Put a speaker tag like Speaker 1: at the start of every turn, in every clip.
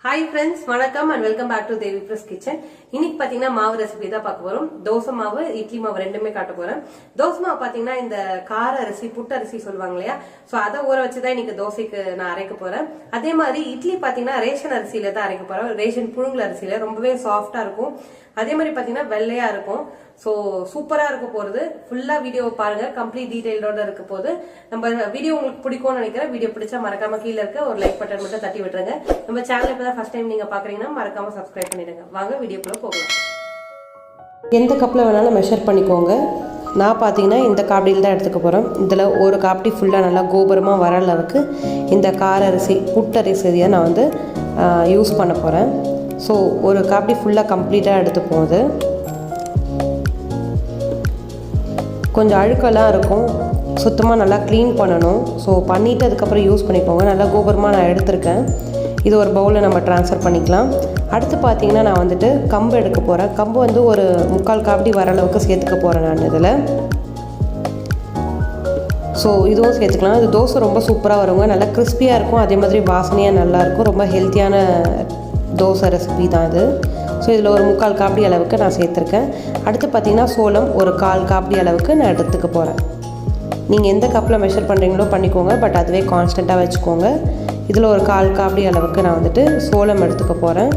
Speaker 1: Hi friends, வணக்கம் and welcome back to Devi Press Kitchen. இன்னைக்கு பாத்தீங்கன்னா மாவு ரெசிபி தான் பார்க்க போறோம். தோசை மாவு, இட்லி மாவு ரெண்டுமே காட்ட போறேன். தோசை மாவு பாத்தீங்கன்னா இந்த கார அரிசி, புட்டு அரிசி சொல்லுவாங்க இல்லையா? சோ அதை ஊற வச்சுதான் இன்னைக்கு தோசைக்கு நான் அரைக்க போறேன். அதே மாதிரி இட்லி பாத்தீங்கன்னா ரேஷன் அரிசியில தான் அரைக்க போறேன். ரேஷன் புழுங்கல் அரிசியில ரொம்பவே சாஃப்டா இருக்கும். அதே மாதிரி பாத்தீங்கன்னா வெள்ளையா இருக்கும். சோ சூப்பரா இருக்க போறது. ஃபுல்லா வீடியோ பாருங்க, கம்ப்ளீட் டீடைலோட இருக்க போது. நம்ம வீடியோ உங்களுக்கு பிடிக்கும்னு நினைக்கிறேன். வீடியோ பிடிச்சா மறக்காம கீழே இருக்க ஒரு லைக் பட்டன் மட்டும் தட்டி விட்டுருங்க. நம்ம சேனல் இப்பதான் ஃபர்ஸ்ட் டைம் நீங்க பாக்குறீங்கன்னா மறக்காம சப்ஸ்கிரைப் பண்ணிடுங்க. வாங்க வீடியோக்குள்ள போகலாம். எந்த கப்பில் வேணாலும் மெஷர் பண்ணிக்கோங்க. நான் பார்த்தீங்கன்னா இந்த காப்படியில் தான் எடுத்துக்க போகிறேன். இதில் ஒரு காப்படி ஃபுல்லாக நல்லா கோபுரமாக வர அளவுக்கு இந்த கார அரிசி, புட்டரிசியை நான் வந்து யூஸ் பண்ண போகிறேன். ஸோ ஒரு காப்படி ஃபுல்லாக கம்ப்ளீட்டாக எடுத்து போகுது. கொஞ்சம் அழுக்கெல்லாம் இருக்கும், சுத்தமாக நல்லா க்ளீன் பண்ணணும். ஸோ பண்ணிவிட்டு அதுக்கப்புறம் யூஸ் பண்ணிக்கோங்க. நல்லா கோபுரமாக நான் எடுத்திருக்கேன். இது ஒரு பவுலில் நம்ம ட்ரான்ஸ்ஃபர் பண்ணிக்கலாம். அடுத்து பார்த்தீங்கன்னா நான் வந்துட்டு கம்பு எடுக்க போகிறேன். கம்பு வந்து ஒரு 3/4 காப்படி வர அளவுக்கு சேர்த்துக்க போகிறேன் நான் இதில். ஸோ இதுவும் சேர்த்துக்கலாம். இது தோசை ரொம்ப சூப்பராக வருங்க, நல்லா கிறிஸ்பியாக இருக்கும். அதே மாதிரி வாசனையாக நல்லாயிருக்கும். ரொம்ப ஹெல்த்தியான தோசை ரெசிபி தான் இது. ஸோ இதில் ஒரு 3/4 காப்படி அளவுக்கு நான் சேர்த்துருக்கேன். அடுத்து பார்த்திங்கன்னா சோளம் ஒரு 1/4 காப்படி அளவுக்கு நான் எடுத்துக்க போகிறேன். நீங்கள் எந்த கப்பில் மெஷர் பண்ணுறீங்களோ பண்ணிக்கோங்க, பட் அதுவே கான்ஸ்டண்ட்டாக வச்சுக்கோங்க. இதில் ஒரு 1/4 காப்படி அளவுக்கு நான் வந்துட்டு சோளம் எடுத்துக்க போகிறேன்.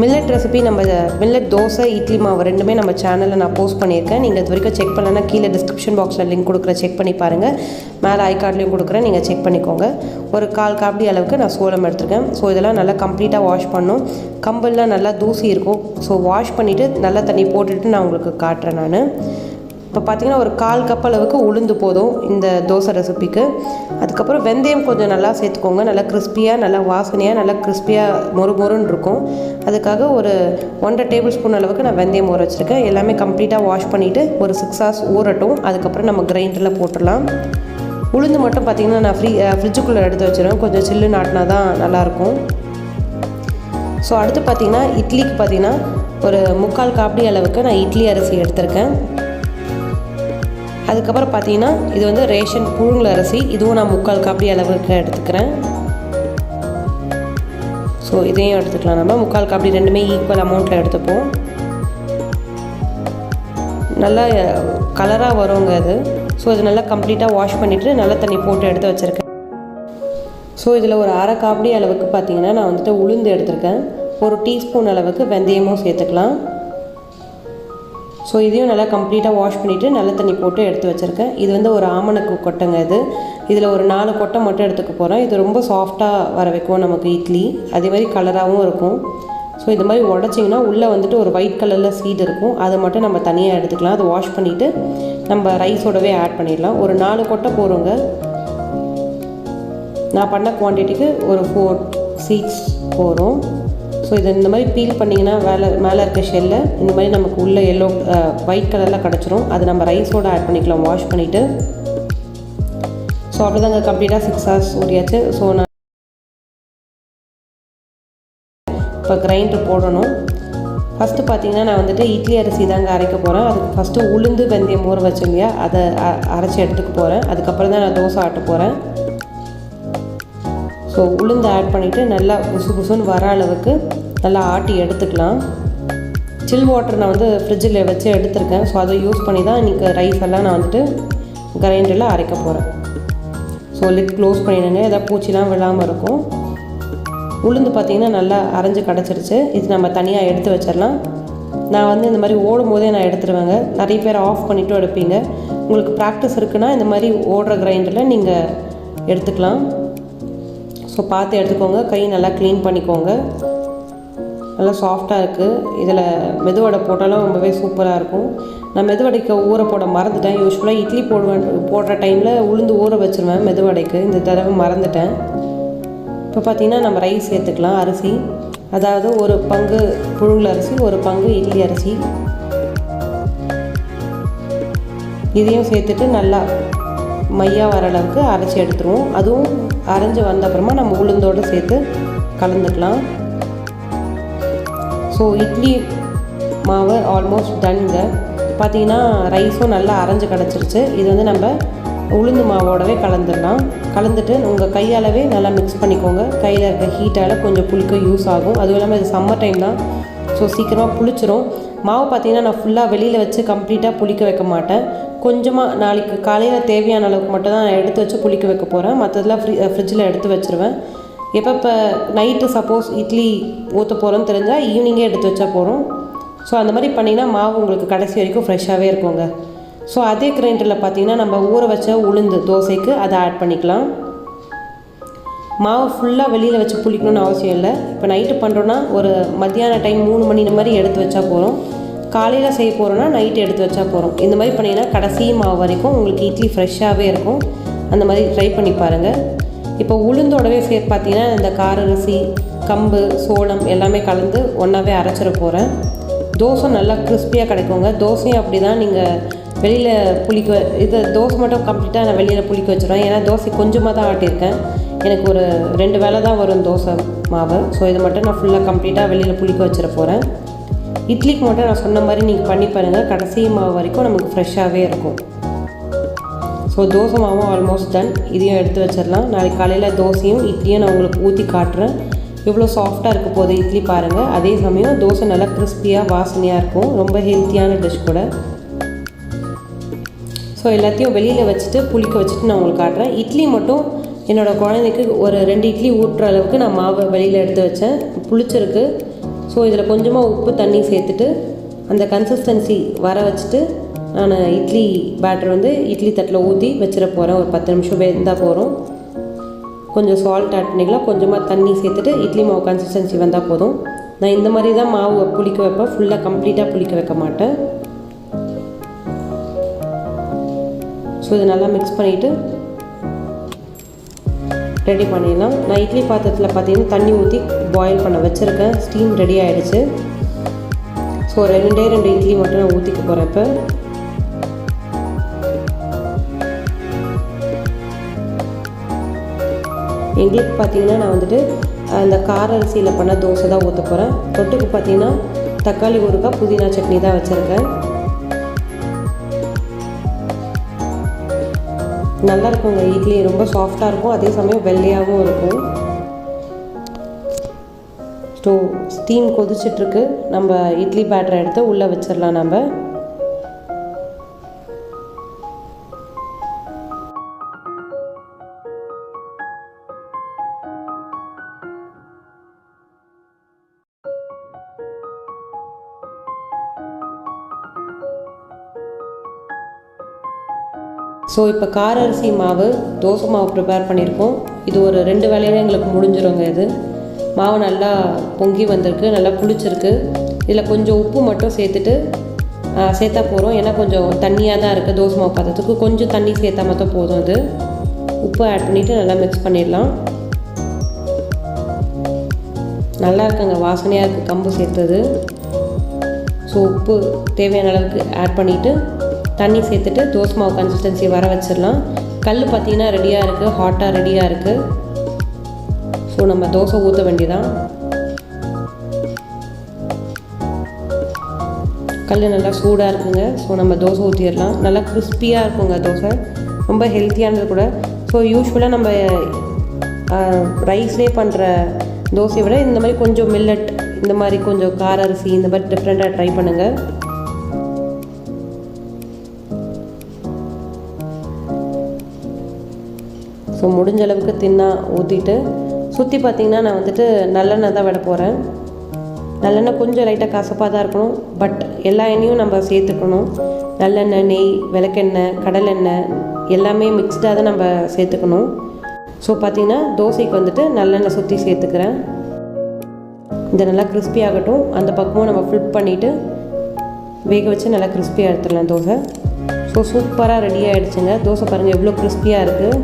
Speaker 1: மில்லட் ரெசிபி, நம்ம மில்லட் தோசை, இட்லி மாவு ரெண்டுமே நம்ம சேனலில் நான் போஸ்ட் பண்ணியிருக்கேன். நீங்கள் இது வரைக்கும் செக் பண்ணலன்னா கீழே டிஸ்கிரிப்ஷன் பாக்ஸில் லிங்க் கொடுக்குறேன், செக் பண்ணி பாருங்கள். மேலே ஐ கார்ட்லேயும் கொடுக்குறேன், நீங்கள் செக் பண்ணிக்கோங்க. ஒரு 1/4 காப்படி அளவுக்கு நான் சோளம் எடுத்துருக்கேன். ஸோ இதெல்லாம் நல்லா கம்ப்ளீட்டாக வாஷ் பண்ணணும். கம்பெல்லாம் நல்லா தூசி இருக்கும். ஸோ வாஷ் பண்ணிவிட்டு நல்லா தண்ணி போட்டுட்டு நான் உங்களுக்கு காட்டுறேன் நான். இப்போ பார்த்திங்கன்னா ஒரு 1/4 கப் அளவுக்கு உளுந்து போதும் இந்த தோசை ரெசிபிக்கு. அதுக்கப்புறம் வெந்தயம் கொஞ்சம் நல்லா சேர்த்துக்கோங்க. நல்லா கிறிஸ்பியாக, நல்லா வாசனையாக, நல்லா கிறிஸ்பியாக மொறுன்னு இருக்கும். அதுக்காக ஒரு 1.5 டேபிள் ஸ்பூன் அளவுக்கு நான் வெந்தயம் ஊற வச்சுருக்கேன். எல்லாமே கம்ப்ளீட்டாக வாஷ் பண்ணிவிட்டு ஒரு 6 ஹவர்ஸ் ஊறட்டும். அதுக்கப்புறம் நம்ம கிரைண்டரில் போட்டுடலாம். உளுந்து மட்டும் பார்த்திங்கன்னா நான் ஃப்ரிட்ஜுக்குள்ளே எடுத்து வச்சுருவேன். கொஞ்சம் சில்லு நாட்டினா தான் நல்லாயிருக்கும். ஸோ அடுத்து பார்த்திங்கன்னா இட்லிக்கு பார்த்திங்கன்னா ஒரு 3/4 காப்படி அளவுக்கு நான் இட்லி அரிசி எடுத்திருக்கேன். அதுக்கப்புறம் பார்த்தீங்கன்னா இது வந்து ரேஷன் புழுங்கல் அரிசி, இதுவும் நான் 3/4 காப்படி அளவுக்கு எடுத்துக்கிறேன். ஸோ இதையும் எடுத்துக்கலாம். நம்ம 3/4 காப்படி ரெண்டுமே ஈக்குவல் அமௌண்ட்டில் எடுத்துப்போம். நல்லா கலராக வருங்க அது. ஸோ இது நல்லா கம்ப்ளீட்டாக வாஷ் பண்ணிவிட்டு நல்லா தண்ணி போட்டு எடுத்து வச்சுருக்கேன். ஸோ இதில் ஒரு 1/2 காப்படி அளவுக்கு பார்த்திங்கன்னா நான் வந்துட்டு உளுந்து எடுத்திருக்கேன். ஒரு டீஸ்பூன் அளவுக்கு வெந்தயமும் சேர்த்துக்கலாம். ஸோ இதையும் நல்லா கம்ப்ளீட்டாக வாஷ் பண்ணிவிட்டு நல்ல தண்ணி போட்டு எடுத்து வச்சுருக்கேன். இது வந்து ஒரு ஆமணக்கு கொட்டைங்க இது. இதில் ஒரு 4 கொட்டை மட்டும் எடுத்துக்க போகிறேன். இது ரொம்ப சாஃப்டாக வர வைக்கும் நமக்கு இட்லி. அதே மாதிரி கலராகவும் இருக்கும். ஸோ இது மாதிரி உடச்சிங்கன்னா உள்ளே வந்துட்டு ஒரு ஒயிட் கலரில் சீட் இருக்கும். அதை மட்டும் நம்ம தனியாக எடுத்துக்கலாம். அதை வாஷ் பண்ணிவிட்டு நம்ம ரைஸோடவே ஆட் பண்ணிடலாம். ஒரு 4 கொட்டை போடுங்க. நான் பண்ண குவான்டிட்டிக்கு ஒரு 4 சீட்ஸ் போகிறோம். ஸோ இது இந்த மாதிரி பீல் பண்ணிங்கன்னா மேலே இருக்க ஷெல்லை இந்த மாதிரி நமக்கு உள்ளே ஒயிட் கலரில் கிடச்சிரும். அது நம்ம ரைஸோடு ஆட் பண்ணிக்கலாம் வாஷ் பண்ணிவிட்டு. ஸோ அப்படிதாங்க கம்ப்ளீட்டாக 6 ஹவர்ஸ் ஊறியாச்சு. ஸோ நான் இப்போ கிரைண்டர் போடணும். ஃபஸ்ட்டு பார்த்திங்கன்னா நான் வந்துட்டு இட்லி அரிசி தாங்க அரைக்க போகிறேன். அதுக்கு ஃபஸ்ட்டு உளுந்து வெந்தயம் ஊற வச்சேன் இல்லையா, அதை அரைச்சி எடுத்துக்க போகிறேன். அதுக்கப்புறம் தான் நான் தோசை ஆட்ட போகிறேன். ஸோ உளுந்து ஆட் பண்ணிவிட்டு நல்லா புசுன்னு வர அளவுக்கு நல்லா ஆட்டி எடுத்துக்கலாம். சில் வாட்டர் நான் வந்து ஃப்ரிட்ஜில் வச்சு எடுத்துருக்கேன். ஸோ அதை யூஸ் பண்ணி தான் இன்றைக்கி ரைஸ் எல்லாம் நான் வந்துட்டு கிரைண்டரில் அரைக்க போகிறேன். ஸோ லிட் க்ளோஸ் பண்ணிடுங்க, எதாவது பூச்சிலாம் விழாமல் இருக்கும். உளுந்து பார்த்திங்கன்னா நல்லா அரைஞ்சி கிடச்சிருச்சு. இது நம்ம தனியாக எடுத்து வச்சிடலாம். நான் வந்து இந்த மாதிரி ஓடும் போதே நான் எடுத்துருவேங்க. நிறைய பேர் ஆஃப் பண்ணிவிட்டு எடுப்பீங்க. உங்களுக்கு ப்ராக்டிஸ் இருக்குன்னா இந்த மாதிரி ஓடுற கிரைண்டரில் நீங்கள் எடுத்துக்கலாம். ஸோ பார்த்து எடுத்துக்கோங்க. கை நல்லா க்ளீன் பண்ணிக்கோங்க. நல்லா சாஃப்டாக இருக்குது. இதில் மெதுவடை போட்டாலும் ரொம்பவே சூப்பராக இருக்கும். நான் மெதுவடைக்கு ஊற போட மறந்துட்டேன். யூஸ்வலாக இட்லி போடுற டைமில் உளுந்து ஊற வச்சுருவேன் மெதுவடைக்கு. இந்த தடவை மறந்துட்டேன். இப்போ பார்த்திங்கன்னா நம்ம ரைஸ் சேர்த்துக்கலாம். அரிசி, அதாவது ஒரு பங்கு புழுங்கல் அரிசி, ஒரு பங்கு இட்லி அரிசி. இதையும் சேர்த்துட்டு நல்லா மையா வர அளவுக்கு அரைச்சி எடுத்துருவோம். அதுவும் அரைஞ்சி வந்த அப்புறமா நம்ம உளுந்தோடு சேர்த்து கலந்துக்கலாம். ஸோ இட்லி மாவு ஆல்மோஸ்ட் டன்ங்க. பார்த்திங்கன்னா ரைஸும் நல்லா அரைஞ்சி கிடச்சிருச்சு. இது வந்து நம்ம உளுந்து மாவோடவே கலந்துடலாம். கலந்துட்டு உங்கள் கையாலவே நல்லா மிக்ஸ் பண்ணிக்கோங்க. கையில் இருக்க ஹீட்டால் கொஞ்சம் புளிக்க யூஸ் ஆகும். அதுவும் இல்லாமல் இது சம்மர் டைம் தான், ஸோ சீக்கிரமாக புளிச்சிரும். மாவு பார்த்திங்கன்னா நான் ஃபுல்லாக வெளியில் வச்சு கம்ப்ளீட்டாக புளிக்க வைக்க மாட்டேன். கொஞ்சமாக நாளைக்கு காலையில் தேவையான அளவுக்கு மட்டும் தான் நான் எடுத்து வச்சு புளிக்க வைக்க போகிறேன். மற்றதெல்லாம் ஃப்ரிட்ஜில் எடுத்து வச்சுருவேன். இப்போ நைட்டு சப்போஸ் இட்லி ஊற்ற போகிறோன்னு தெரிஞ்சால் ஈவினிங்கே எடுத்து வச்சா போகிறோம். ஸோ அந்த மாதிரி பண்ணிங்கன்னா மாவு உங்களுக்கு கடைசி வரைக்கும் ஃப்ரெஷ்ஷாகவே இருக்குங்க. ஸோ அதே கிரைண்டரில் பார்த்திங்கன்னா நம்ம ஊற வச்ச உளுந்து தோசைக்கு அதை ஆட் பண்ணிக்கலாம். மாவு ஃபுல்லாக வெளியில் வச்சு புளிக்கணும்னு அவசியம் இல்லை. இப்போ நைட்டு பண்ணுறோன்னா ஒரு மத்தியான டைம் 3 மணி இந்த மாதிரி எடுத்து வச்சா போகிறோம். காலையில் செய்ய போகிறோன்னா நைட்டு எடுத்து வச்சா போகிறோம். இந்த மாதிரி பண்ணிங்கன்னா கடைசி மாவு வரைக்கும் உங்களுக்கு இட்லி ஃப்ரெஷ்ஷாகவே இருக்கும். அந்த மாதிரி ட்ரை பண்ணி பாருங்கள். இப்போ உளுந்தோடவே சேர்த்து பார்த்தீங்கன்னா இந்த காரரிசி, கம்பு, சோளம் எல்லாமே கலந்து ஒன்றாவே அரைச்சிட போகிறேன். தோசை நல்லா கிறிஸ்பியாக கிடைக்குங்க. தோசையும் அப்படி தான், நீங்கள் வெளியில் இது தோசை மட்டும் கம்ப்ளீட்டாக நான் வெளியில் புளிக்க வச்சுருவேன். ஏன்னா தோசை கொஞ்சமாக தான் ஆட்டியிருக்கேன். எனக்கு ஒரு 2 வேளை தான் வரும் தோசை மாவு. ஸோ இதை மட்டும் நான் ஃபுல்லாக கம்ப்ளீட்டாக வெளியில் புளிக்க வச்சிட போகிறேன். இட்லிக்கு மட்டும் நான் சொன்ன மாதிரி நீங்கள் பண்ணி பாருங்கள். கடைசி மாவு வரைக்கும் நமக்கு ஃப்ரெஷ்ஷாகவே இருக்கும். ஸோ தோசை மாவும் ஆல்மோஸ்ட் டன். இதையும் எடுத்து வச்சிடலாம். நாளைக்கு காலையில் தோசையும் இட்லியும் நான் உங்களுக்கு ஊற்றி காட்டுறேன். இவ்வளோ சாஃப்டாக இருக்க போது இட்லி பாருங்கள். அதே சமயம் தோசை நல்லா கிறிஸ்பியாக வாசனையாக இருக்கும். ரொம்ப ஹெல்த்தியான டிஷ் கூட. ஸோ எல்லாத்தையும் வெளியில் வச்சுட்டு புளிக்க வச்சுட்டு நான் உங்களுக்கு காட்டுறேன். இட்லி மட்டும் என்னோடய குழந்தைக்கு ஒரு 2 இட்லி ஊட்டுற அளவுக்கு நான் மாவை வெளியில் எடுத்து வச்சேன். புளிச்சிருக்கு. ஸோ இதில் கொஞ்சமாக உப்பு தண்ணி சேர்த்துட்டு அந்த கன்சிஸ்டன்சி வர வச்சுட்டு நான் இட்லி பேட்டர் இட்லி தட்டில் ஊற்றி வச்சிட போகிறேன். ஒரு 10 நிமிஷம் வெந்தால் போகிறோம். கொஞ்சம் சால்ட் ஆட் பண்ணிக்கலாம். கொஞ்சமாக தண்ணி சேர்த்துட்டு இட்லி மாவு கன்சிஸ்டன்சி வந்தால் போதும். நான் இந்த மாதிரி தான் மாவு புளிக்க வைப்பேன். ஃபுல்லாக கம்ப்ளீட்டாக புளிக்க வைக்க மாட்டேன். ஸோ இதை நல்லா மிக்ஸ் பண்ணிவிட்டு ரெடி பண்ணிடலாம். நான் இட்லி பாத்திரத்தில் பார்த்தீங்கன்னா தண்ணி ஊற்றி பாயில் பண்ண வச்சுருக்கேன். ஸ்டீம் ரெடி ஆகிடுச்சு. ஸோ 2 இட்லி மட்டும் நான் ஊற்றிக்க போகிறேன். இப்போ எங்களுக்கு பார்த்தீங்கன்னா நான் அந்த கார அரிசியில் பண்ண தோசை தான் ஊற்ற போகிறேன். தொட்டுக்கு பார்த்தீங்கன்னா தக்காளி ஊறுகாய், புதினா சட்னி தான் வச்சுருக்கேன். நல்லா இருக்குங்க. இட்லி ரொம்ப சாஃப்டாக இருக்கும். அதே சமயம் வெள்ளையாகவும் இருக்கும். ஸ்டீம் கொதிச்சிட்ருக்கு. நம்ம இட்லி பேட்டரை எடுத்து உள்ளே வச்சிடலாம். நம்ம ஸோ இப்போ கார அரிசி மாவு, தோசை மாவு ப்ரிப்பேர் பண்ணியிருக்கோம். இது ஒரு 2 வேளையில எங்களுக்கு முடிஞ்சிருங்க. இது மாவு நல்லா பொங்கி வந்திருக்கு, நல்லா புளிச்சிருக்கு. இதில் கொஞ்சம் உப்பு மட்டும் சேர்த்தா போகிறோம். ஏன்னா கொஞ்சம் தண்ணியாக தான் இருக்குது. தோசை மாவு பாத்திரத்துக்கு கொஞ்சம் தண்ணி சேர்த்தா மட்டும் போதும். இது உப்பு ஆட் பண்ணிவிட்டு நல்லா மிக்ஸ் பண்ணிடலாம். நல்லா இருக்குங்க, வாசனையாக இருக்குது கம்பு சேர்த்தது. ஸோ உப்பு தேவையான அளவுக்கு ஆட் பண்ணிவிட்டு தண்ணி சேர்த்துட்டு தோசை மாவு கன்சிஸ்டன்சி வர வச்சிடலாம். கல் பார்த்திங்கன்னா ரெடியாக இருக்குது, ஹாட்டாக ரெடியாக இருக்குது. ஸோ நம்ம தோசை ஊற்ற வேண்டியதான். கல் நல்லா சூடாக இருக்குங்க. ஸோ நம்ம தோசை ஊற்றிடலாம். நல்லா கிறிஸ்பியாக இருக்குங்க தோசை. ரொம்ப ஹெல்த்தியானது கூட. ஸோ யூஸ்வலாக நம்ம ரைஸ்லேயே பண்ணுற தோசையை விட இந்த மாதிரி கொஞ்சம் மில்லட், இந்த மாதிரி கொஞ்சம் கார அரிசி, இந்த மாதிரி டிஃப்ரெண்ட்டாக ட்ரை பண்ணுங்கள். ஸோ முடிஞ்ச அளவுக்கு தின்னா ஊற்றிட்டு சுற்றி பார்த்திங்கன்னா நான் நல்லெண்ணெய் தான் விட போகிறேன். நல்லெண்ணெய் கொஞ்சம் லைட்டாக கசப்பாக தான் இருக்கணும். பட் எல்லா எண்ணெயும் நம்ம சேர்த்துக்கணும். நல்லெண்ணெய், நெய், விளக்கெண்ணெய், கடலெண்ணெய் எல்லாமே மிக்ஸ்டாக தான் நம்ம சேர்த்துக்கணும். ஸோ பார்த்திங்கன்னா தோசைக்கு நல்லெண்ணெய் சுற்றி சேர்த்துக்கிறேன். இந்த நல்லா கிறிஸ்பி ஆகட்டும். அந்த பக்கமும் நம்ம ஃப்ளிப் பண்ணிவிட்டு வேக வச்சு நல்லா கிறிஸ்பியாக எடுத்துடலாம் தோசை. ஸோ சூப்பராக ரெடி ஆகிடுச்சுங்க. தோசை பாருங்கள் எவ்வளோ கிறிஸ்பியாக இருக்குது.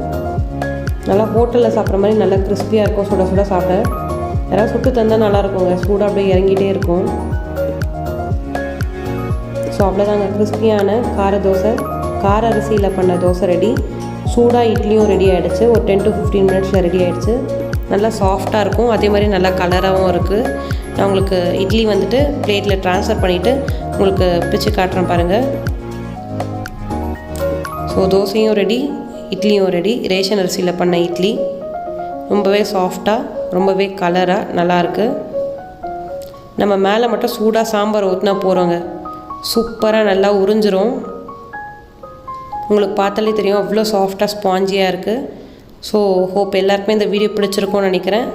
Speaker 1: நல்லா ஹோட்டலில் சாப்பிட்ற மாதிரி நல்லா கிறிஸ்பியாக இருக்கும். சுட சுட சாப்பிட யாராவது சுட்டு தந்தால் நல்லாயிருக்குங்க. சூடாக அப்படியே இறங்கிட்டே இருக்கும். ஸோ அவ்வளோதாங்க, கிறிஸ்பியான கார தோசை, கார அரிசியில் பண்ண தோசை ரெடி. சூடாக இட்லியும் ரெடி ஆகிடுச்சு. ஒரு 10 to 15 மினிட்ஸில் ரெடி ஆகிடுச்சு. நல்லா சாஃப்டாக இருக்கும். அதே மாதிரி நல்லா கலராகவும் இருக்குது. நான் உங்களுக்கு இட்லி பிளேட்டில் ட்ரான்ஸ்ஃபர் பண்ணிவிட்டு உங்களுக்கு பிச்சு காட்டுறேன் பாருங்கள். ஸோ தோசையும் ரெடி, இட்லியும் ரெடி. ரேஷன் அரிசியில் பண்ண இட்லி ரொம்பவே சாஃப்டாக, ரொம்பவே கலராக நல்லாயிருக்கு. நம்ம மேலே மட்டும் சூடாக சாம்பார் ஊற்றினா போகிறோங்க, சூப்பராக நல்லா உறிஞ்சிரும். உங்களுக்கு பார்த்தாலே தெரியும் அவ்வளோ சாஃப்டாக ஸ்பாஞ்சியாக இருக்குது. ஸோ ஹோப் எல்லாருக்குமே இந்த வீடியோ பிடிச்சிருக்கும்னு நினைக்கிறேன்.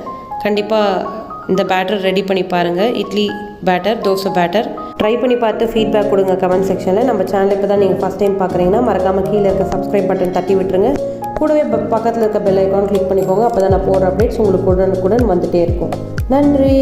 Speaker 1: கண்டிப்பாக இந்த பேட்டர் ரெடி பண்ணி பாருங்கள். Idli batter, dosa batter try பண்ணி பார்த்து ஃபீட்பேக் கொடுங்க கமெண்ட் செக்ஷனில். நம்ம சேனல் இப்போ தான் நீங்கள் ஃபஸ்ட் டைம் பார்க்குறீங்கன்னா மறக்காமல் கீழே இருக்க சப்ஸ்கிரைப் பட்டன் தட்டி விட்டுருங்க. கூடவே பக்கத்தில் இருக்க பெல் ஐக்கான் கிளிக் பண்ணிக்கோங்க. அப்போ தான் நான் போடுற அப்டேட்ஸ் உங்களுக்கு உடனுக்குடன் வந்துகிட்டே இருக்கும். நன்றி.